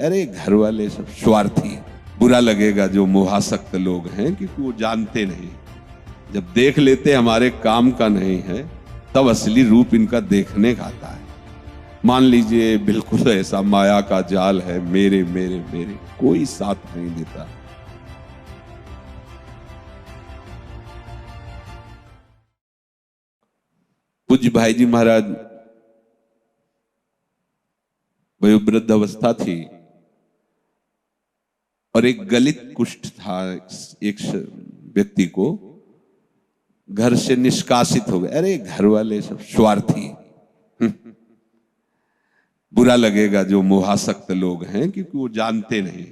अरे घर वाले सब स्वार्थी हैं। बुरा लगेगा जो मोहासक्त लोग हैं, क्योंकि वो जानते नहीं। जब देख लेते हमारे काम का नहीं है, तब असली रूप इनका देखने का आता है। मान लीजिए बिल्कुल ऐसा माया का जाल है, मेरे मेरे मेरे, कोई साथ नहीं देता। पूज्य भाई जी महाराज वयोवृद्ध अवस्था थी और एक गलित कुष्ठ था। एक व्यक्ति को घर से निष्कासित हो गए। अरे घर वाले सब स्वार्थी। बुरा लगेगा जो मोहासक्त लोग हैं, क्योंकि वो जानते नहीं।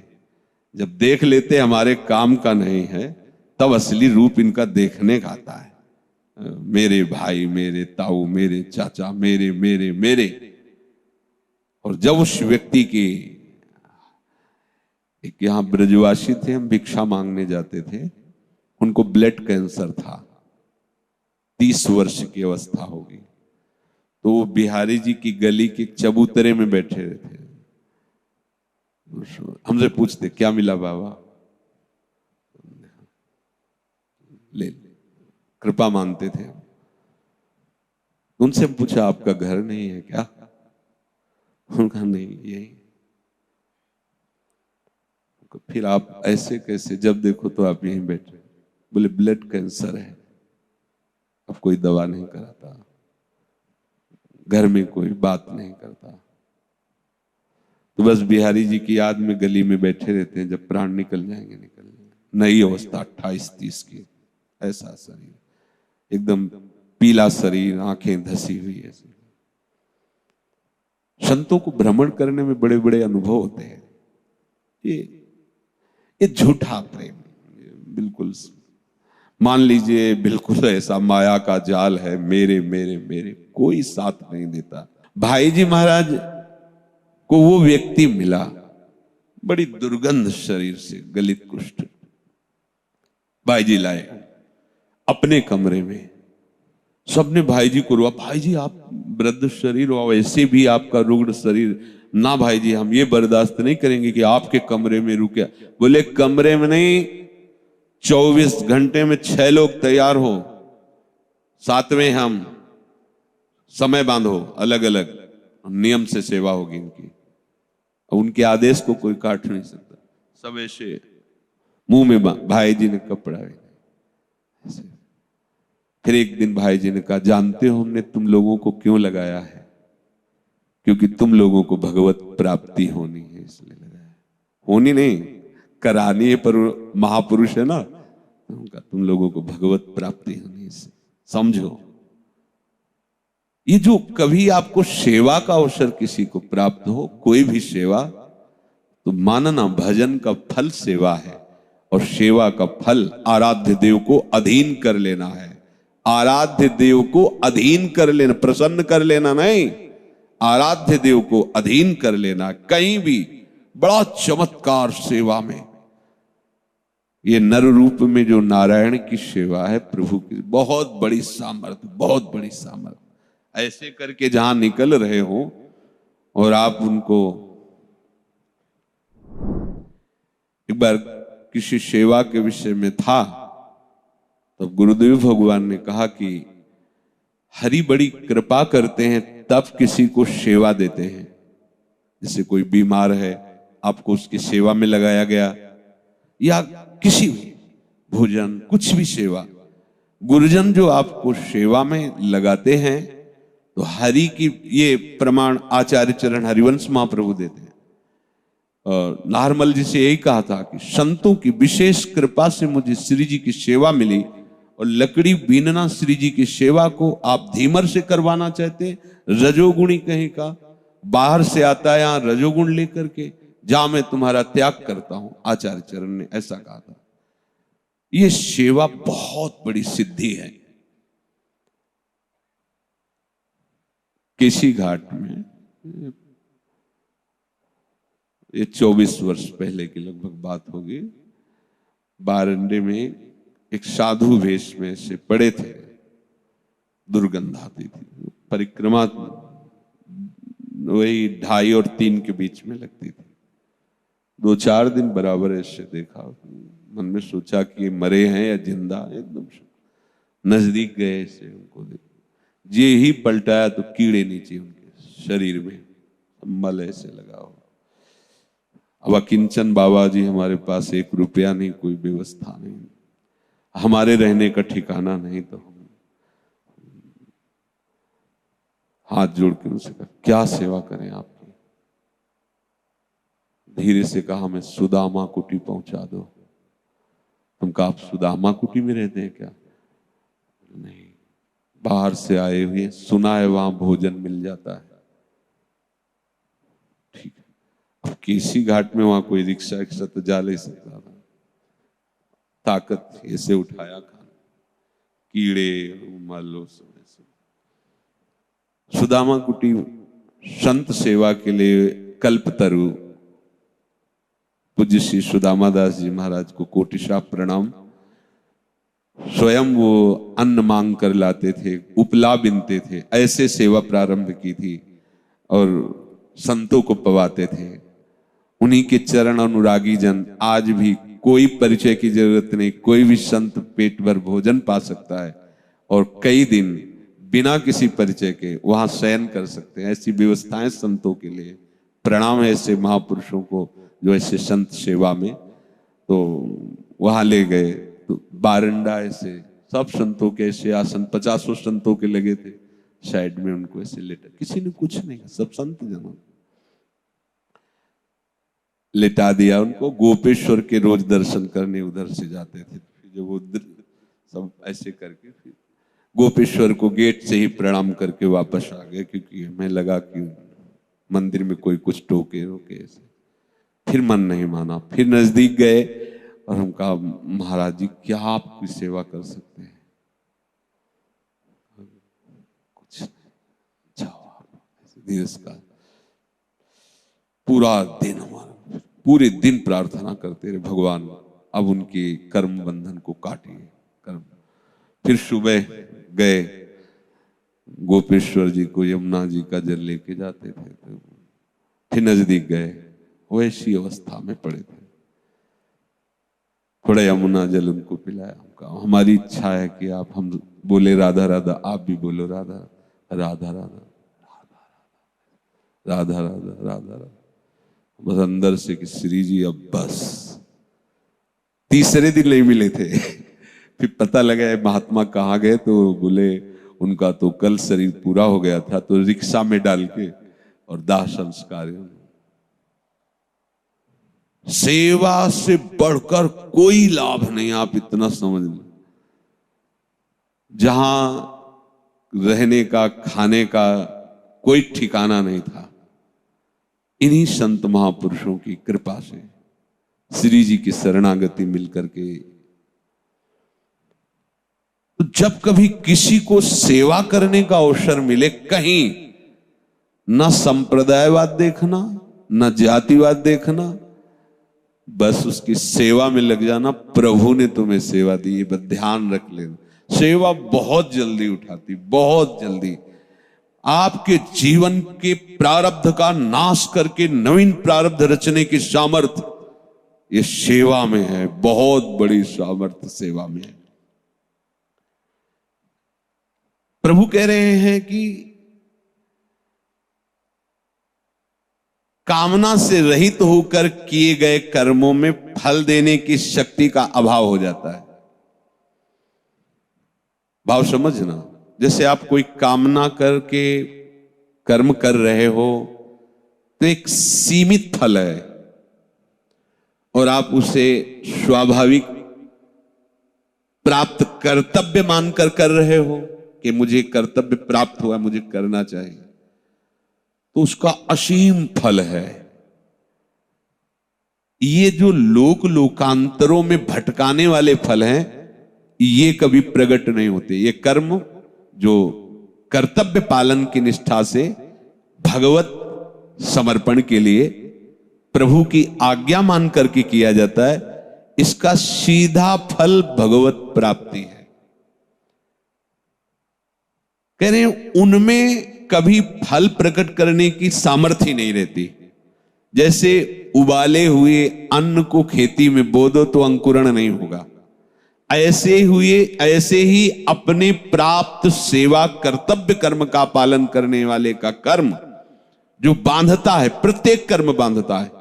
जब देख लेते हमारे काम का नहीं है, तब असली रूप इनका देखने का आता है। मेरे भाई, मेरे ताऊ, मेरे चाचा, मेरे मेरे मेरे। और जब उस व्यक्ति की, एक यहाँ ब्रजवासी थे, हम भिक्षा मांगने जाते थे, उनको ब्लड कैंसर था, 30 वर्ष की अवस्था होगी। तो वो बिहारी जी की गली के चबूतरे में बैठे थे। हमसे पूछते क्या मिला बाबा, ले कृपा मानते थे। उनसे पूछा आपका घर नहीं है क्या? उनका नहीं, यही। फिर आप ऐसे कैसे, जब देखो तो आप यहीं बैठे? बोले ब्लड कैंसर है, अब कोई दवा नहीं कराता, घर में कोई बात नहीं करता, तो बस बिहारी जी की याद में गली में बैठे रहते हैं। जब प्राण निकल जाएंगे निकल जाएंगे। नई अवस्था 28-30 की, ऐसा शरीर, एकदम पीला शरीर, आंखें धसी हुई ऐसी। संतों को भ्रमण करने में बड़े बड़े अनुभव होते हैं। ये झूठा प्रेम, बिल्कुल। मान लीजिए बिल्कुल ऐसा माया का जाल है, मेरे मेरे मेरे, कोई साथ नहीं देता। भाई जी महाराज को वो व्यक्ति मिला, बड़ी दुर्गंध शरीर से, गलित कुष्ठ। भाई जी लाए अपने कमरे में, सबने भाई जी को रोआ, भाई जी आप वृद्ध शरीर हो, वैसे भी आपका रुग्ण शरीर, ना भाई जी हम ये बर्दाश्त नहीं करेंगे कि आपके कमरे में रुके। बोले कमरे में नहीं, 24 घंटे में 6 लोग तैयार हो, 7वें हम, समय बांधो, अलग अलग नियम से सेवा होगी इनकी। उनके आदेश को कोई काट नहीं सकता। सब ऐसे मुंह में भाई जी ने कपड़ा ऐसे। फिर एक दिन भाई जी ने कहा, जानते हो हमने तुम लोगों को क्यों लगाया है? क्योंकि तुम लोगों को भगवत प्राप्ति होनी है, इसलिए लगाया। होनी नहीं, करानी है, पर महापुरुष है ना, उनका तुम लोगों को भगवत प्राप्ति होनी है, समझो। ये जो कभी आपको सेवा का अवसर किसी को प्राप्त हो, कोई भी सेवा, तो मानना भजन का फल सेवा है, और सेवा का फल आराध्य देव को अधीन कर लेना है। आराध्य देव को अधीन कर लेना, प्रसन्न कर लेना नहीं, आराध्य देव को अधीन कर लेना। कहीं भी बड़ा चमत्कार सेवा में, ये नर रूप में जो नारायण की सेवा है, प्रभु की बहुत बड़ी सामर्थ्य, बहुत बड़ी सामर्थ्य। ऐसे करके जहां निकल रहे हो और आप उनको, एक बार किसी सेवा के विषय में था, तब गुरुदेव भगवान ने कहा कि हरि बड़ी कृपा करते हैं तब किसी को सेवा देते हैं। जैसे कोई बीमार है, आपको उसकी सेवा में लगाया गया, या किसी भी भोजन, कुछ भी सेवा, गुरुजन जो आपको सेवा में लगाते हैं, तो हरि की, ये प्रमाण आचार्य चरण हरिवंश महाप्रभु देते हैं। और नारमल जी से यही कहा था कि संतों की विशेष कृपा से मुझे श्री जी की सेवा मिली, और लकड़ी बीनना श्री जी की सेवा को आप धीमर से करवाना चाहते, रजोगुणी कहीं का बाहर से आता है, यहां रजोगुण लेकर के जा, मैं तुम्हारा त्याग करता हूं, आचार्य चरण ने ऐसा कहा था। यह सेवा बहुत बड़ी सिद्धि है। केसी घाट में, ये 24 वर्ष पहले की लगभग बात होगी, बारंडे में एक साधु वेश में से पड़े थे, दुर्गंध आती थी, परिक्रमा वही 2:30 और 3 के बीच में लगती थी। 2-4 दिन बराबर ऐसे देखा, मन में सोचा कि ये मरे हैं या जिंदा। एकदम नजदीक गए ऐसे उनको देखा, जे ही पलटाया तो कीड़े नीचे उनके शरीर में, मल ऐसे लगा हो। अब अकिंचन बाबा जी हमारे पास 1 रुपया नहीं, कोई व्यवस्था नहीं, हमारे रहने का ठिकाना नहीं, तो हम हाथ जोड़ के उनसे कहा क्या सेवा करें आपकी। धीरे से कहा हमें सुदामा कुटी पहुंचा दो। हम कहा आप सुदामा कुटी में रहते हैं क्या? नहीं, बाहर से आए हुए, सुना है वहां भोजन मिल जाता है। ठीक है, अब केसी घाट में वहां कोई रिक्शा तो जा ले सकता था, ताकत ऐसे उठाया खाना, कीड़े मल सब। सुदामा कुटी संत सेवा के लिए कल्पतरु पूज्य श्री सुदामा दास जी महाराज को कोटिशा प्रणाम। स्वयं वो अन्न मांग कर लाते थे, उपला बिनते थे, ऐसे सेवा प्रारंभ की थी और संतों को पवाते थे। उन्हीं के चरण अनुरागी जन आज भी कोई परिचय की जरूरत नहीं, कोई भी संत पेट भर भोजन पा सकता है और कई दिन बिना किसी परिचय के वहां शयन कर सकते हैं। ऐसी व्यवस्थाएं संतों के लिए। प्रणाम है ऐसे महापुरुषों को जो ऐसे संत सेवा में, तो वहां ले गए तो बारंडा ऐसे सब संतों के ऐसे आसन 50 संतों के लगे थे, साइड में उनको ऐसे लेटा, किसी ने कुछ नहीं, सब संत जनों लेटा दिया उनको। गोपेश्वर के रोज दर्शन करने उधर से जाते थे, जब वो सब ऐसे करके फिर गोपेश्वर को गेट से ही प्रणाम करके वापस आ गए, क्योंकि हमें लगा कि मंदिर में कोई कुछ टोके रोके ऐसे। फिर मन नहीं माना, फिर नजदीक गए और हम कहा महाराज जी क्या आपकी सेवा कर सकते हैं? कुछ नहीं, जाओ आप। धीरे से कहा, पूरा दिन हमारा, पूरे दिन प्रार्थना करते रहे भगवान अब उनके कर्म बंधन को काटिए कर्म। फिर सुबह गए गोपेश्वर जी को यमुना जी का जल लेके जाते थे, तो फिर नजदीक गए, वैसी अवस्था में पड़े थे, थोड़ा यमुना जल उनको पिलाया। कहा हमारी इच्छा है कि आप, हम बोले राधा राधा, आप भी बोलो राधा राधा राधा राधा राधा राधा राधा। बस अंदर से कि श्री जी अब बस। तीसरे दिन नहीं मिले थे, फिर पता लगा महात्मा कहाँ गए, तो बोले उनका तो कल शरीर पूरा हो गया था, तो रिक्शा में डाल के और दाह संस्कार। सेवा से बढ़कर कोई लाभ नहीं, आप इतना समझ लो। जहां रहने का खाने का कोई ठिकाना नहीं था, इन्हीं संत महापुरुषों की कृपा से, श्री जी की शरणागति मिलकर के, तो जब कभी किसी को सेवा करने का अवसर मिले, कहीं न संप्रदायवाद देखना, न जातिवाद देखना, बस उसकी सेवा में लग जाना। प्रभु ने तुम्हें सेवा दी, ये बस ध्यान रख लेना। सेवा बहुत जल्दी उठाती, बहुत जल्दी आपके जीवन के प्रारब्ध का नाश करके नवीन प्रारब्ध रचने की सामर्थ्य ये सेवा में है, बहुत बड़ी सामर्थ्य सेवा में है। प्रभु कह रहे हैं कि कामना से रहित होकर किए गए कर्मों में फल देने की शक्ति का अभाव हो जाता है। भाव समझना, जैसे आप कोई कामना करके कर्म कर रहे हो तो एक सीमित फल है और आप उसे स्वाभाविक प्राप्त कर्तव्य मानकर कर रहे हो कि मुझे कर्तव्य प्राप्त हुआ, मुझे करना चाहिए, तो उसका असीम फल है। ये जो लोकांतरों में भटकाने वाले फल हैं, ये कभी प्रकट नहीं होते। ये कर्म जो कर्तव्य पालन की निष्ठा से भगवत समर्पण के लिए प्रभु की आज्ञा मान करके किया जाता है, इसका सीधा फल भगवत प्राप्ति है। कह रहे हैं उनमें कभी फल प्रकट करने की सामर्थ्य नहीं रहती। जैसे उबाले हुए अन्न को खेती में बो दो तो अंकुरण नहीं होगा, ऐसे ही अपने प्राप्त सेवा कर्तव्य कर्म का पालन करने वाले का कर्म जो बांधता है, प्रत्येक कर्म बांधता है,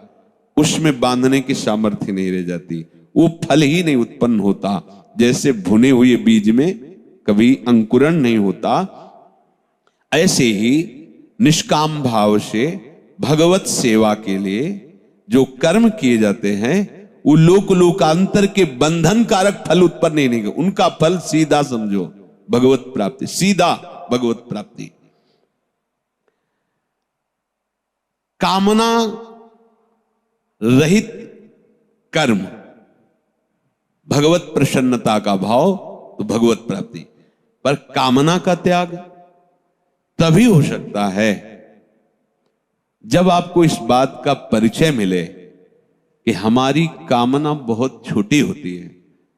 उसमें बांधने की सामर्थ्य नहीं रह जाती, वो फल ही नहीं उत्पन्न होता। जैसे भुने हुए बीज में कभी अंकुरण नहीं होता, ऐसे ही निष्काम भाव से भगवत सेवा के लिए जो कर्म किए जाते हैं वो लोक लोकांतर के बंधन कारक फल उत्पन्न नहीं कर, उनका फल सीधा समझो भगवत प्राप्ति, सीधा भगवत प्राप्ति। कामना रहित कर्म, भगवत प्रसन्नता का भाव, तो भगवत प्राप्ति। पर कामना का त्याग तभी हो सकता है जब आपको इस बात का परिचय मिले कि हमारी कामना बहुत छोटी होती है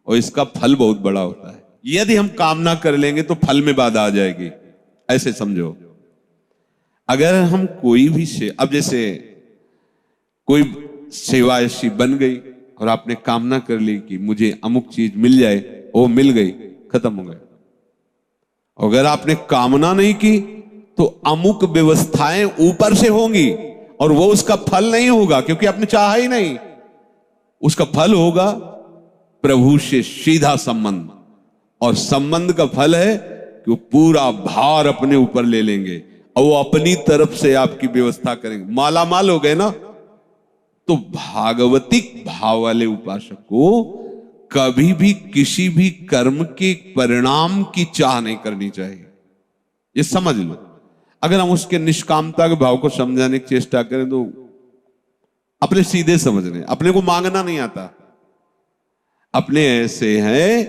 और इसका फल बहुत बड़ा होता है। यदि हम कामना कर लेंगे तो फल में बाधा आ जाएगी, ऐसे समझो। अगर हम कोई भी अब जैसे कोई सेवा ऐसी बन गई और आपने कामना कर ली कि मुझे अमुक चीज मिल जाए, वो मिल गई, खत्म हो गया। अगर आपने कामना नहीं की तो अमुक व्यवस्थाएं ऊपर से होंगी और वो उसका फल नहीं होगा, क्योंकि आपने चाहा ही नहीं। उसका फल होगा प्रभु से सीधा संबंध, और संबंध का फल है कि वो पूरा भार अपने ऊपर ले लेंगे और वो अपनी तरफ से आपकी व्यवस्था करेंगे। माला माल हो गए ना। तो भागवतिक भाव वाले उपासक को कभी भी किसी भी कर्म के परिणाम की चाह नहीं करनी चाहिए, ये समझ लो। अगर हम उसके निष्कामता के भाव को समझाने की चेष्टा करें तो अपने सीधे समझ रहे हैं, अपने को मांगना नहीं आता। अपने ऐसे हैं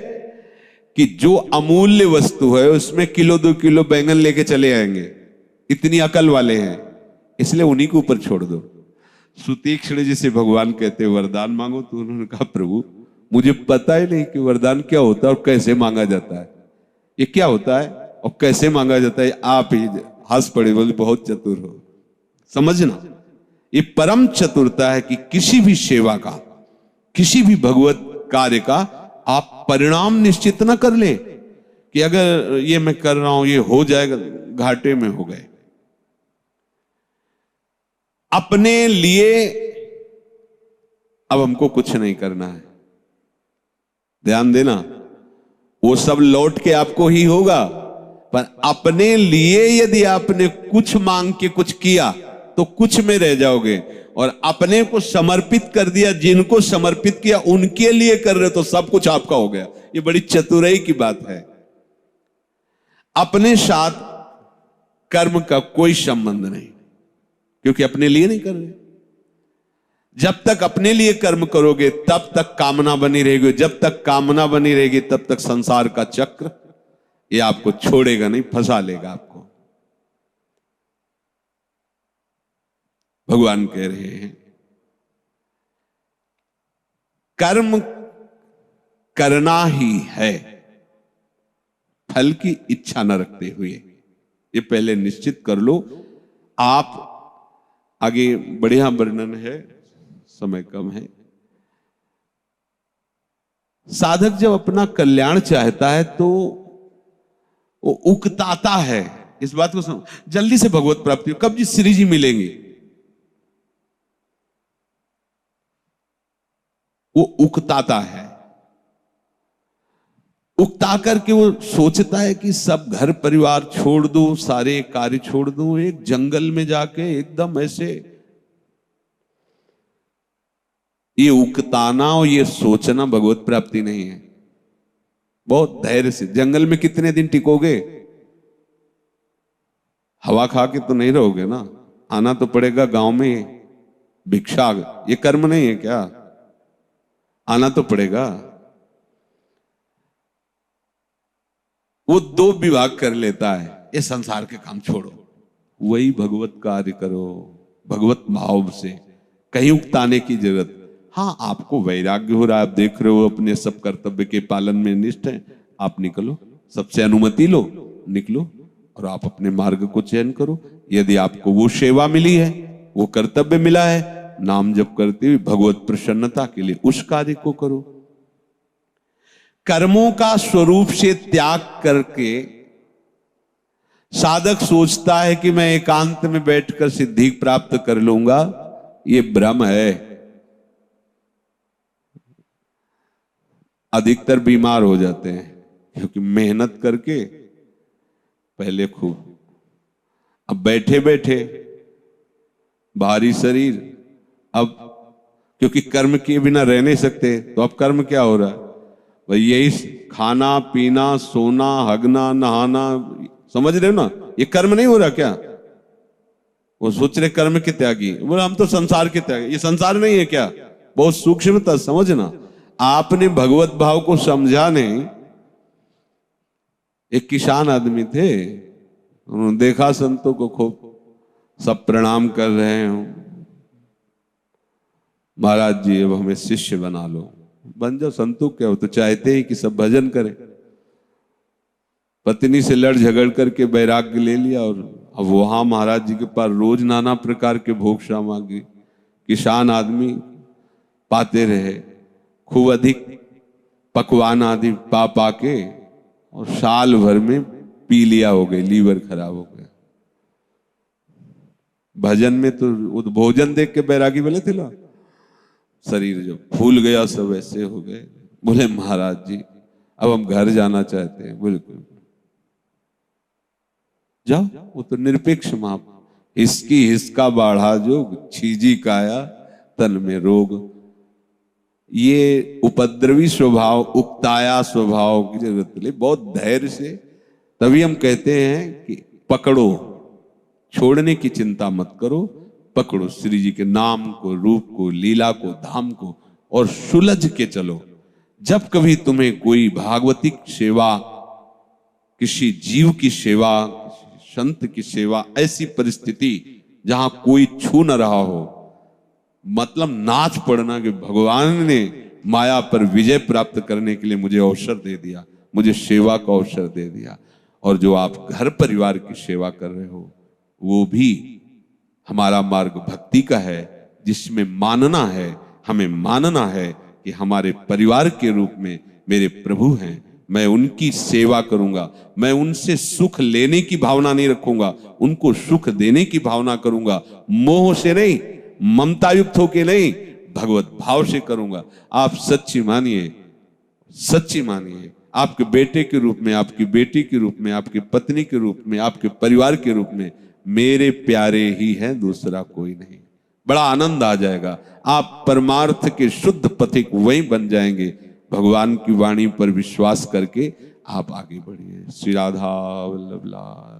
कि जो अमूल्य वस्तु है उसमें किलो 2 किलो बैंगन लेके चले आएंगे, इतनी अकल वाले हैं, इसलिए उन्हीं के ऊपर छोड़ दो। सुतीक्ष्ण जी से भगवान कहते वरदान मांगो, तो उन्होंने कहा प्रभु मुझे पता ही नहीं कि वरदान क्या होता है और कैसे मांगा जाता है, ये क्या होता है और कैसे मांगा जाता है, आप ही हंस पड़े, बोले बहुत चतुर हो। समझना, ये परम चतुरता है कि किसी भी सेवा का, किसी भी भगवत कार्य का आप परिणाम निश्चित न कर ले कि अगर ये मैं कर रहा हूं ये हो जाएगा, घाटे में हो गए। अपने लिए अब हमको कुछ नहीं करना है, ध्यान देना, वो सब लौट के आपको ही होगा। पर अपने लिए यदि आपने कुछ मांग के कुछ किया तो कुछ में रह जाओगे, और अपने को समर्पित कर दिया, जिनको समर्पित किया उनके लिए कर रहे तो सब कुछ आपका हो गया। ये बड़ी चतुराई की बात है। अपने साथ कर्म का कोई संबंध नहीं, क्योंकि अपने लिए नहीं कर रहे। जब तक अपने लिए कर्म करोगे तब तक कामना बनी रहेगी, जब तक कामना बनी रहेगी तब तक संसार का चक्र ये आपको छोड़ेगा नहीं, फंसा लेगा आपको। भगवान कह रहे हैं कर्म करना ही है, फल की इच्छा न रखते हुए, ये पहले निश्चित कर लो। आप आगे बढ़िया वर्णन है, समय कम है। साधक जब अपना कल्याण चाहता है तो वो उकताता है, इस बात को समझ, जल्दी से भगवत प्राप्ति कब जी श्री जी मिलेंगे, वो उकताता है। उकता करके वो सोचता है कि सब घर परिवार छोड़ दूं, सारे कार्य छोड़ दूं, एक जंगल में जाके एकदम ऐसे। ये उकताना और ये सोचना भगवत प्राप्ति नहीं है। बहुत धैर्य से, जंगल में कितने दिन टिकोगे, हवा खा के तो नहीं रहोगे ना, आना तो पड़ेगा गांव में भिक्षा, ये कर्म नहीं है क्या, आना तो पड़ेगा। वो 2 विभाग कर लेता है, ये संसार के काम छोड़ो, वही भगवत कार्य करो, भगवत भाव से, कहीं उकताने की जरूरत। हाँ, आपको वैराग्य हो रहा है, आप देख रहे हो अपने सब कर्तव्य के पालन में निष्ठ है, आप निकलो, सबसे अनुमति लो, निकलो और आप अपने मार्ग को चयन करो। यदि आपको वो सेवा मिली है, वो कर्तव्य मिला है, नाम जप करते हुए भगवत प्रसन्नता के लिए उस कार्य को करो। कर्मों का स्वरूप से त्याग करके साधक सोचता है कि मैं एकांत में बैठकर सिद्धि प्राप्त कर लूंगा, ये भ्रम है। अधिकतर बीमार हो जाते हैं क्योंकि मेहनत करके पहले खूब, अब बैठे बैठे भारी शरीर, अब क्योंकि कर्म किए बिना रह नहीं सकते, तो अब कर्म क्या हो रहा है भाई, यही खाना पीना सोना हगना नहाना, समझ रहे हो ना, ये कर्म नहीं हो रहा क्या? वो सोच रहे कर्म के त्यागी, बोले हम तो संसार के त्यागी, ये संसार नहीं है क्या? बहुत सूक्ष्मता समझना। आपने भगवत भाव को समझा नहीं। एक किसान आदमी थे, उन्होंने देखा संतों को खूब सब प्रणाम कर रहे हो, महाराज जी अब हमें शिष्य बना लो। बन जाओ संतों, क्या हो तो चाहते ही कि सब भजन करें। पत्नी से लड़ झगड़ करके वैराग्य ले लिया और अब वहां महाराज जी के पास रोज नाना प्रकार के भोग सामग्री किसान आदमी पाते रहे, खूब अधिक पकवान आदि पा पा के, और साल भर में पी लिया हो गए, लीवर खराब हो गया। भजन में तो भोजन देख के बैरागी बोले थे ना, शरीर जो फूल गया सब ऐसे हो गए। बोले महाराज जी अब हम घर जाना चाहते हैं। बोले जाओ, वो तो निरपेक्ष माप, इसकी हिसका बाढ़ा जोग, छीजी काया तन में रोग। ये उपद्रवी स्वभाव, उक्ताया स्वभाव की जरूरत नहीं, बहुत धैर्य से। तभी हम कहते हैं कि पकड़ो, छोड़ने की चिंता मत करो, पकड़ो श्री जी के नाम को, रूप को, लीला को, धाम को, और सुलझ के चलो। जब कभी तुम्हें कोई भागवतिक सेवा, किसी जीव की सेवा, संत की सेवा, ऐसी परिस्थिति जहां कोई छू न रहा हो, मतलब नाच पड़ना कि भगवान ने माया पर विजय प्राप्त करने के लिए मुझे अवसर दे दिया, मुझे सेवा का अवसर दे दिया। और जो आप घर परिवार की सेवा कर रहे हो वो भी हमारा मार्ग भक्ति का है, जिसमें मानना है, हमें मानना है कि हमारे परिवार के रूप में मेरे प्रभु हैं, मैं उनकी सेवा करूंगा, मैं उनसे सुख लेने की भावना नहीं रखूंगा, उनको सुख देने की भावना करूंगा, मोह से नहीं, ममता युक्त होके नहीं, भगवत भाव से करूंगा। आप सच्ची मानिए, सच्ची मानिए, आपके बेटे के रूप में, आपकी बेटी के रूप में, आपकी पत्नी के रूप में, आपके परिवार के रूप में मेरे प्यारे ही हैं, दूसरा कोई नहीं। बड़ा आनंद आ जाएगा, आप परमार्थ के शुद्ध पथिक वही बन जाएंगे। भगवान की वाणी पर विश्वास करके आप आगे बढ़िए। श्री राधा वल्लभ लाल।